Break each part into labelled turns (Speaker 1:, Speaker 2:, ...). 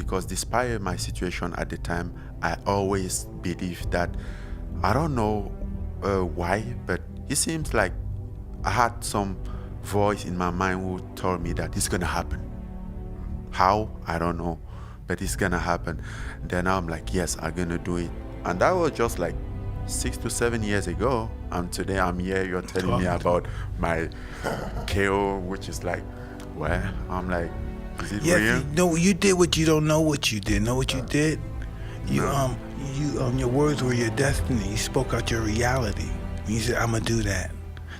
Speaker 1: because despite my situation at the time, I always believed that, I don't know why, but it seems like I had some voice in my mind who told me that it's gonna happen. How? I don't know, but it's gonna happen. Then I'm like, yes, I'm gonna do it. And that was just like 6 to 7 years ago. And today I'm here, you're telling me about my KO, which is like, well, I'm like, is it real?
Speaker 2: No, you did what you don't know what you did. Know what you did? You your words were your destiny. You spoke out your reality. You said, I'm gonna do that.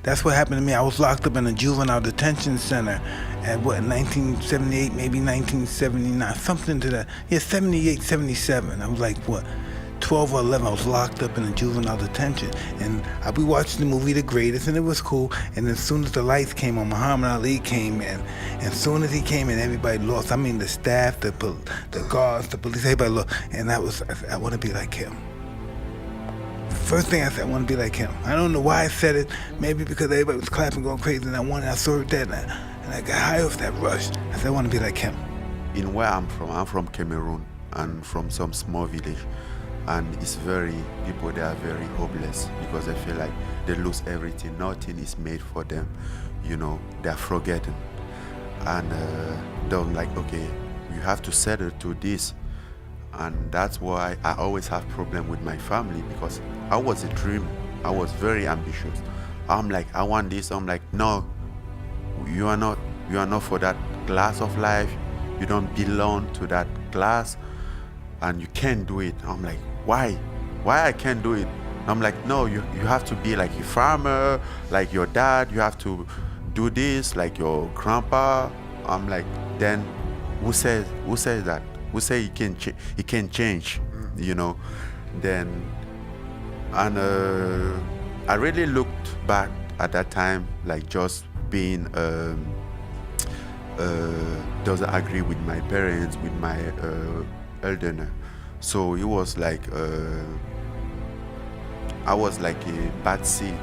Speaker 2: That's what happened to me. I was locked up in a juvenile detention center at 1978, maybe 1979, something to that. Yeah, 78, 77. I was like, 12 or 11. I was locked up in a juvenile detention. And we watched the movie The Greatest, and it was cool. And as soon as the lights came on, Muhammad Ali came in. And as soon as he came in, everybody lost. I mean, the staff, the guards, the police, everybody lost. And I said, I want to be like him. First thing I said, I want to be like him. I don't know why I said it. Maybe because everybody was clapping, going crazy, and I saw that, and I got high off that rush. I said, I want to be like him.
Speaker 1: In where I'm from Cameroon, and from some small village, and people there are very hopeless because they feel like they lose everything. Nothing is made for them. They're forgotten, and they're like, okay, you have to settle to this. And that's why I always have problem with my family, because I was a dreamer. I was very ambitious. I'm like, I want this. I'm like, no, you are not for that class of life. You don't belong to that class, and you can't do it. I'm like, why I can't do it? I'm like, no, you have to be like a farmer, like your dad. You have to do this like your grandpa. I'm like, then who says that? We say he can change, Then, and I really looked back at that time, like just being doesn't agree with my parents, with my elder. So it was like I was like a bad seed,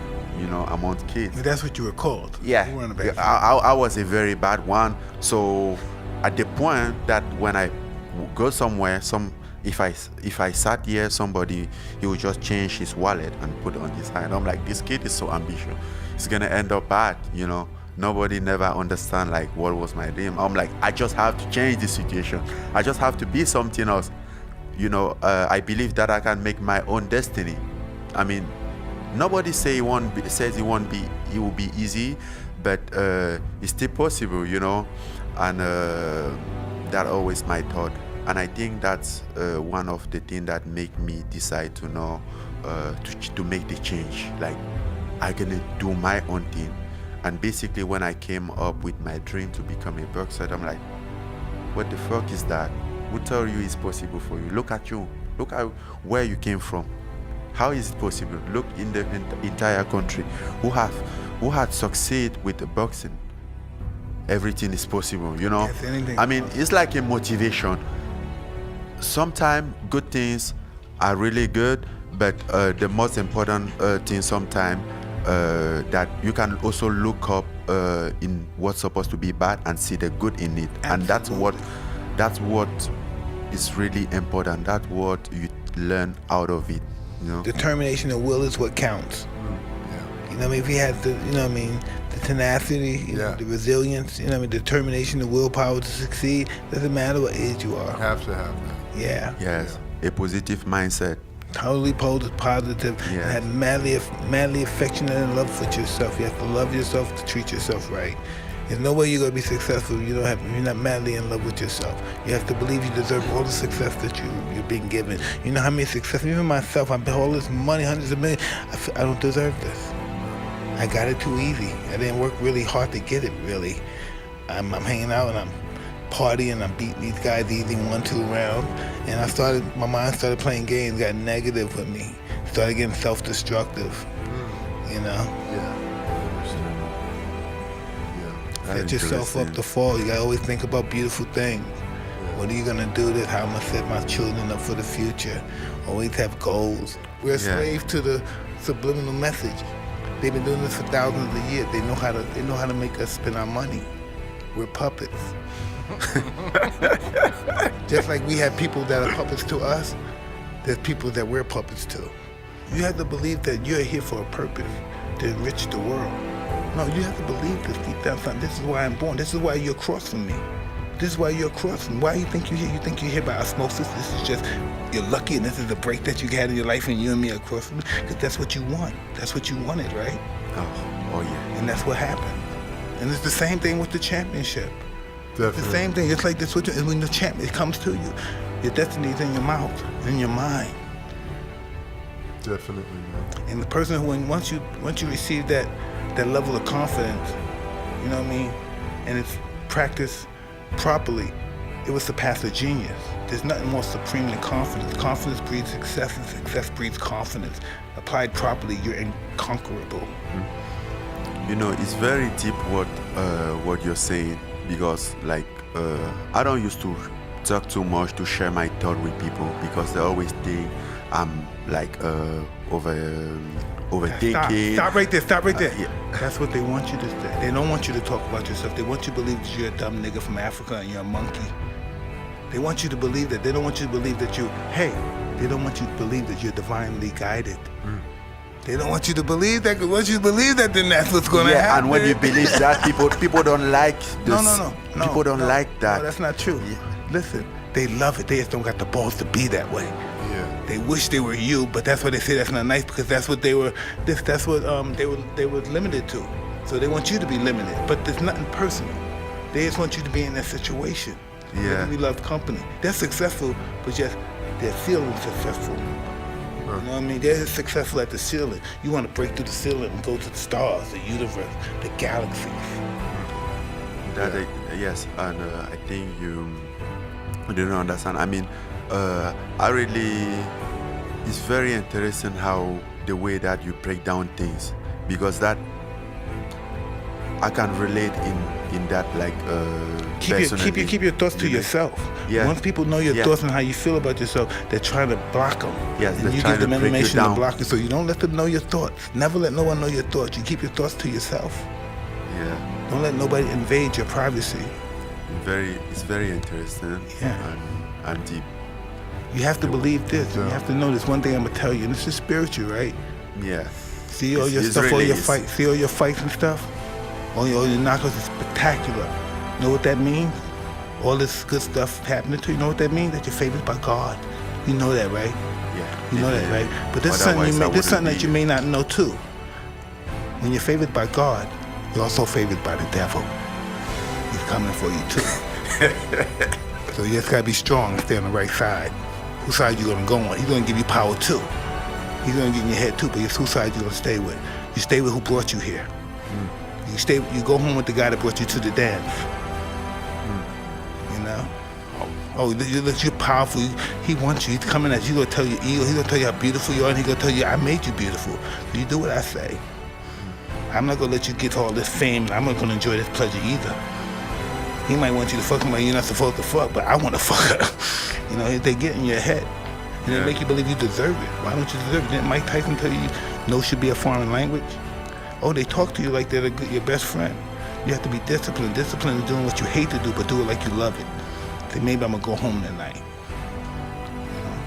Speaker 1: among kids.
Speaker 2: That's what you were called.
Speaker 1: Yeah, I was a very bad one. So at the point that when I go somewhere, if I sat here, somebody, he would just change his wallet and put it on his hand. I'm like, this kid is so ambitious, it's gonna end up bad, Nobody never understand like what was my dream. I'm like, I just have to change the situation. I just have to be something else. I believe that I can make my own destiny. I mean, nobody says it will be easy, but it's still possible, And that always my thought. And I think that's one of the things that make me decide to know to make the change. Like, I'm gonna do my own thing. And basically, when I came up with my dream to become a boxer, I'm like, what the fuck is that? Who told you it's possible for you? Look at you. Look at where you came from. How is it possible? Look in the entire country who had succeeded with the boxing. Everything is possible,
Speaker 2: Yes,
Speaker 1: I mean, it's like a motivation. Sometimes good things are really good, but the most important thing sometimes that you can also look up in what's supposed to be bad and see the good in it. Absolutely. And that's what is really important. That's what you learn out of it.
Speaker 2: Determination and will is what counts. Yeah. If you have the, the tenacity, the resilience, determination, the willpower to succeed, doesn't matter what age you are.
Speaker 3: Have to have that.
Speaker 2: Yeah.
Speaker 1: Yes. A positive mindset.
Speaker 2: Totally positive.
Speaker 1: Yes.
Speaker 2: And have madly affectionate and love for yourself. You have to love yourself to treat yourself right. There's no way you're gonna be successful if you're not madly in love with yourself. You have to believe you deserve all the success that you're being given. You know how many success, even myself, I've all this money, hundreds of millions, I don't deserve this. I got it too easy. I didn't work really hard to get it, really. I'm hanging out and I'm partying, I'm beating these guys easy 1-2 rounds. And my mind started playing games, got negative with me. Started getting self-destructive,
Speaker 3: Yeah.
Speaker 2: Set yourself up to fall. You gotta always think about beautiful things. What are you gonna do this? How I'm gonna set my children up for the future? Always have goals. We're a slave to the subliminal message. They've been doing this for thousands of years. They know how to make us spend our money. We're puppets. Just like we have people that are puppets to us, there's people that we're puppets to. You have to believe that you're here for a purpose, to enrich the world. No, you have to believe this deep down. This is why I'm born. This is why you're across from me. This is why you're across from me. Why you think you're here? You think you're here by osmosis? This is just, you're lucky and this is the break that you had in your life and you and me are across from me. Because that's what you want. That's what you wanted, right?
Speaker 1: Oh yeah.
Speaker 2: And that's what happened. And it's the same thing with the championship.
Speaker 3: Definitely.
Speaker 2: It's the same thing. It's like this when the champ, it comes to you. Your destiny is in your mouth, in your mind.
Speaker 3: Definitely, man.
Speaker 2: And the person who, once you receive that level of confidence, you know what I mean, and it's practiced properly, it will surpass a genius. There's nothing more supreme than confidence. Confidence breeds success, and success breeds confidence. Applied properly, you're inconquerable.
Speaker 1: You know, it's very deep what you're saying, because like I don't used to talk too much to share my thought with people, because they always think I'm like overthinking.
Speaker 2: Stop right there.
Speaker 1: Yeah.
Speaker 2: That's what they want you to say. They don't want you to talk about yourself. They want you to believe that you're a dumb nigga from Africa and you're a monkey. They want you to believe that. They don't want you to believe that they don't want you to believe that you're divinely guided. They don't want you to believe that, because once you believe that, then that's what's going to happen.
Speaker 1: And when you believe that, people don't like this.
Speaker 2: No.
Speaker 1: People don't like that.
Speaker 2: No, that's not true.
Speaker 1: Yeah.
Speaker 2: Listen, they love it. They just don't got the balls to be that way.
Speaker 3: Yeah.
Speaker 2: They wish they were you, but that's why they say that's not nice, because that's what they were. That's what they were limited to. So they want you to be limited, but there's nothing personal. They just want you to be in that situation.
Speaker 1: Yeah.
Speaker 2: We love company. They're successful, but just they're feeling successful. You know what I mean? They're successful at the ceiling. You want to break through the ceiling and go to the stars, the universe, the galaxies.
Speaker 1: Yes, and I think you don't understand. I mean, it's very interesting how the way that you break down things, because that I can relate in that like
Speaker 2: keep your thoughts to yourself.
Speaker 1: Yeah.
Speaker 2: Once people know your thoughts and how you feel about yourself, they're trying to block them.
Speaker 1: Yes,
Speaker 2: and
Speaker 1: they're
Speaker 2: you
Speaker 1: trying
Speaker 2: give them
Speaker 1: to break you
Speaker 2: information to
Speaker 1: down.
Speaker 2: block it. So you don't let them know your thoughts. Never let no one know your thoughts. You keep your thoughts to yourself.
Speaker 1: Yeah.
Speaker 2: Don't let nobody invade your privacy.
Speaker 1: It's very interesting.
Speaker 2: Yeah.
Speaker 1: And deep.
Speaker 2: You have to believe this. And you have to know this. One thing I'm gonna tell you, and this is spiritual, right?
Speaker 1: Yeah.
Speaker 2: See all your
Speaker 1: It's
Speaker 2: stuff,
Speaker 1: really
Speaker 2: all your
Speaker 1: is.
Speaker 2: fights. See all your fights and stuff. All your knockouts is spectacular. Know what that means? All this good stuff happening to you. Know what that means? That you're favored by God. You know that, right?
Speaker 1: Yeah.
Speaker 2: You know that, right? But this is something that you may not know too. When you're favored by God, you're also favored by the devil. He's coming for you too. So you just gotta be strong and stay on the right side. Whose side you gonna go on? He's gonna give you power too. He's gonna get in your head too, but it's whose side you gonna stay with. You stay with who brought you here. You go home with the guy that brought you to the dance. You know? Oh, you're powerful. He wants you. He's coming at you. He's gonna tell you ego. He's gonna tell you how beautiful you are, and he's gonna tell you, I made you beautiful. So you do what I say. I'm not gonna let you get all this fame, and I'm not gonna enjoy this pleasure either. He might want you to fuck somebody you're not supposed to fuck, but I want to fuck her. You know, they get in your head, and they make you believe you deserve it. Why don't you deserve it? Didn't Mike Tyson tell you no should be a foreign language? Oh, they talk to you like they're your best friend. You have to be disciplined. Discipline is doing what you hate to do, but do it like you love it. Say, maybe I'm gonna go home tonight. You know?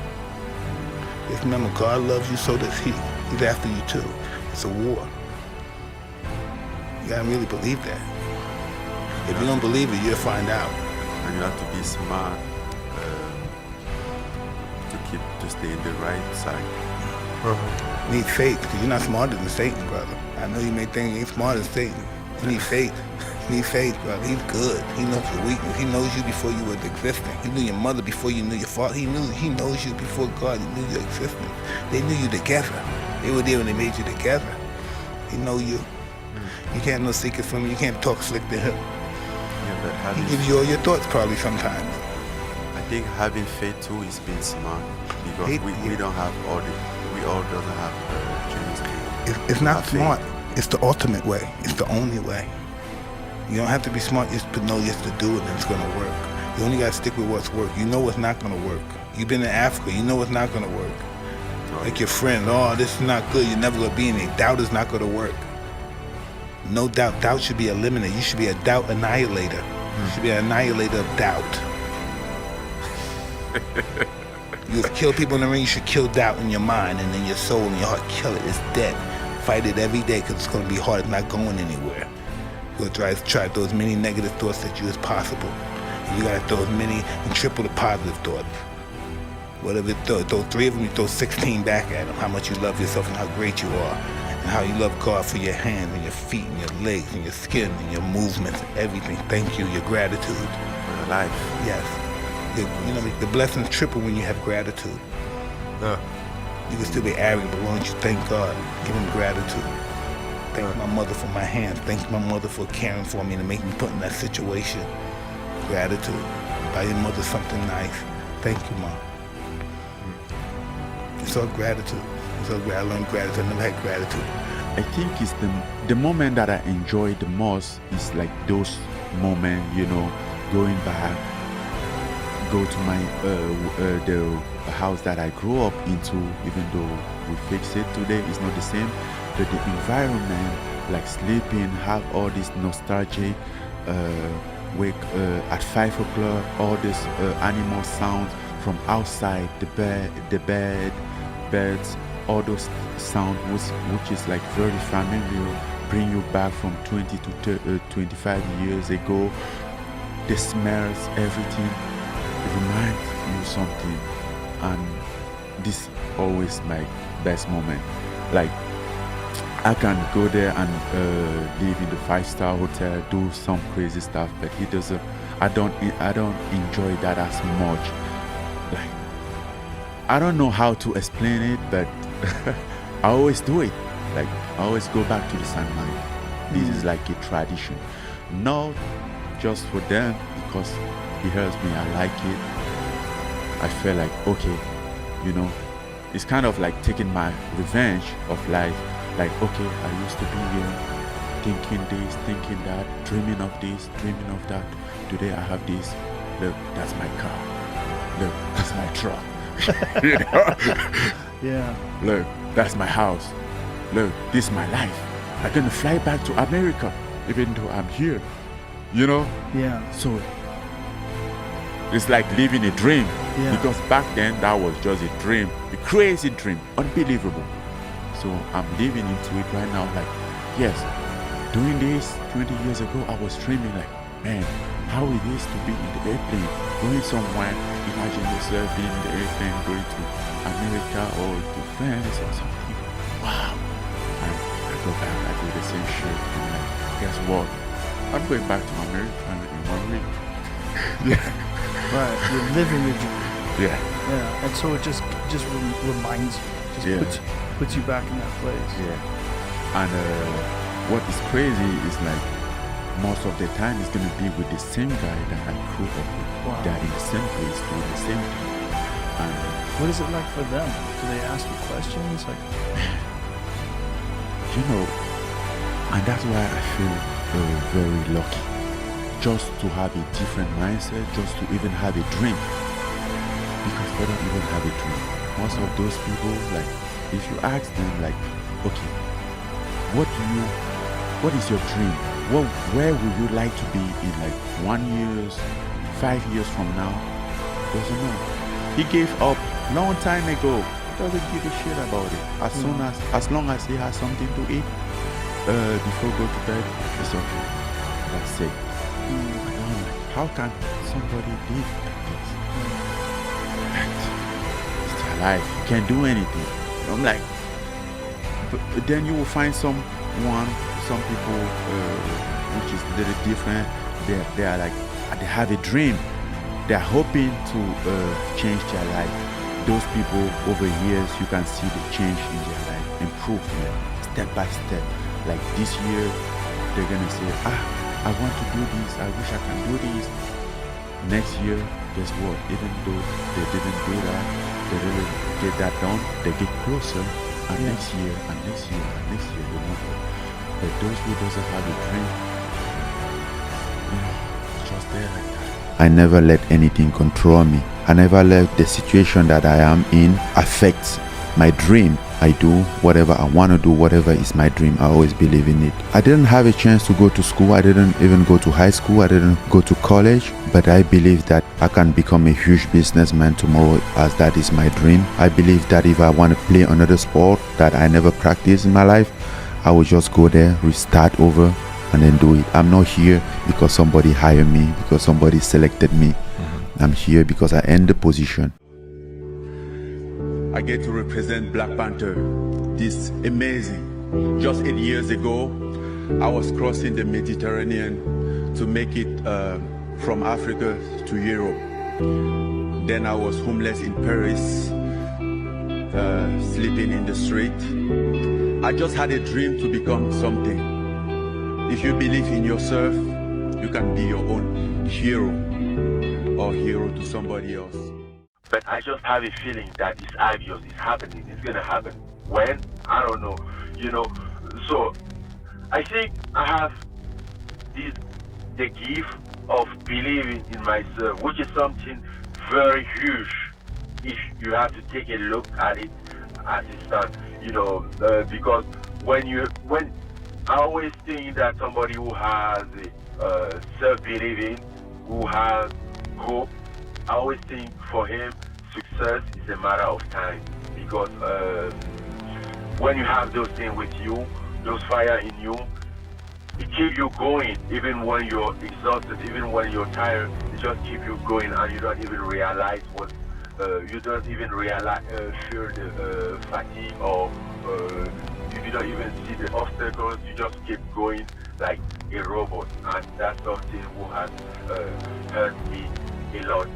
Speaker 2: Just remember, God loves you, so does He. He's after you too. It's a war. You gotta really believe that. If you don't believe it, you'll find out.
Speaker 1: And you have to be smart to stay in the right side.
Speaker 2: You need faith, because you're not smarter than Satan, brother. I know you may think you ain't smarter than Satan. You need faith. You need faith, brother. He's good. He knows your weakness. He knows you before you were existing. He knew your mother before you knew your father. He knows you before God. He knew your existence. They knew you together. They were there when they made you together. He know you. You can't know secrets from him. You can't talk slick to him.
Speaker 1: Yeah, but
Speaker 2: He gives you all your thoughts probably sometimes.
Speaker 1: I think having faith too is being smart, because we don't have we all doesn't have chance.
Speaker 2: It's not
Speaker 1: have faith.
Speaker 2: smart. It's the ultimate way. It's the only way. You don't have to be smart just to know just to do it and it's gonna work. You only gotta stick with what's work. You know what's not gonna work. You've been in Africa, you know what's not gonna work. Like your friends, oh, this is not good, you're never gonna be in it. Doubt is not gonna work. No doubt. Doubt should be eliminated. You should be a doubt annihilator. You should be an annihilator of doubt. You kill people in the ring, you should kill doubt in your mind and in your soul and your heart. Kill it. It's dead. Fight it every day because it's going to be hard. It's not going anywhere. You're going to try to throw as many negative thoughts at you as possible. And you got to throw as many and triple the positive thoughts. Whatever, throw 3 of them, you throw 16 back at them. How much you love yourself and how great you are. And how you love God for your hands and your feet and your legs and your skin and your movements and everything. Thank you, your gratitude.
Speaker 1: For your life.
Speaker 2: Yes. You know, the blessings triple when you have gratitude. You can still be arrogant, but why don't you thank God? Give him gratitude. Thank my mother for my hands. Thank my mother for caring for me and making me put in that situation. Gratitude. Buy your mother something nice. Thank you, Mom. It's all gratitude. It's all I learned gratitude. I never had gratitude.
Speaker 4: I think it's the moment that I enjoy the most is like those moments, you know, going back, go to my the house that I grew up into, even though we fix it today, it's not the same, but the environment, like sleeping, have all this nostalgic, wake at 5 o'clock, all this animal sounds from outside, the birds, all those sounds, which is like very familiar, bring you back from 20 to 25 years ago. The smells, everything, it reminds you something, and this always my best moment. Like I can go there and live in the 5-star hotel, do some crazy stuff, but he doesn't. I don't enjoy that as much. Like I don't know how to explain it, but I always do it. Like I always go back to the Sandman. This is like a tradition, not just for them because he helps me. I like it. I feel like okay, you know, it's kind of like taking my revenge of life. Like okay, I used to be here, thinking this, thinking that, dreaming of this, dreaming of that. Today I have this. Look, that's my car. Look, that's my truck. You know?
Speaker 5: Yeah.
Speaker 4: Look, that's my house. Look, this is my life. I'm gonna fly back to America, even though I'm here. You know?
Speaker 5: Yeah.
Speaker 4: So it's like living a dream.
Speaker 5: Yeah.
Speaker 4: Because back then that was just a dream, a crazy dream, unbelievable. So I'm living into it right now. Like, yes, doing this 20 years ago, I was dreaming like, man, how it is to be in the airplane, going somewhere. Imagine yourself being in the airplane, going to America or to France or something. Wow. And I go back, I do the same shit. And like, guess what? I'm going back to America in 1 week. Yeah.
Speaker 5: Right. You're living the dream.
Speaker 4: Yeah.
Speaker 5: Yeah. And so it just reminds you, just puts you back in that place.
Speaker 4: Yeah. And what is crazy is like most of the time it's gonna be with the same guy that I grew up with.
Speaker 5: Wow.
Speaker 4: They're in the same place doing the same thing. And
Speaker 5: What is it like for them? Do they ask you questions? Like,
Speaker 4: you know, and that's why I feel very lucky. Just to have a different mindset, just to even have a dream. Because they don't even have a dream. Most of those people, like, if you ask them, like, okay, what is your dream? Where would you like to be in like 1 year, 5 years from now? Doesn't know. He gave up long time ago. Doesn't give a shit about it. As long as he has something to eat before go to bed, it's okay. That's it. How can somebody live like this? It's their life. You can't do anything. I'm like, but then you will find some people which is a little different. They are like, they have a dream. They are hoping to change their life. Those people over years, you can see the change in their life, improvement, step by step. Like this year, they're gonna say, I want to do this. I wish I can do this. Next year, guess what? Even though they didn't do that, they didn't get that done. They get closer, and next year, and next year, and next year, they move on. But those who doesn't have a dream, you know, it's just there like that. I never let anything control me. I never let the situation that I am in affect my dream. I do whatever I want to do, whatever is my dream. I always believe in it. I didn't have a chance to go to school. I didn't even go to high school. I didn't go to college, but I believe that I can become a huge businessman tomorrow, as that is my dream. I believe that if I want to play another sport that I never practiced in my life, I will just go there, restart over, and then do it. I'm not here because somebody hired me, because somebody selected me. I'm here because I earned the position. I get to represent Black Panther. This amazing. Just 8 years ago, I was crossing the Mediterranean to make it from Africa to Europe. Then I was homeless in Paris, sleeping in the street. I just had a dream to become something. If you believe in yourself, you can be your own hero or hero to somebody else.
Speaker 6: But I just have a feeling that it's obvious, it's happening, it's gonna happen. When? I don't know, you know. So I think I have the gift of believing in myself, which is something very huge if you have to take a look at it as it stands, you know, because when I always think that somebody who has self-believing, who has hope, I always think for him success is a matter of time, because when you have those things with you, those fire in you, it keeps you going even when you're exhausted, even when you're tired. It just keeps you going, and you don't even realize what you don't even realize feel the fatigue, or you don't even see the obstacles. You just keep going like a robot, and that's something who has helped me a lot.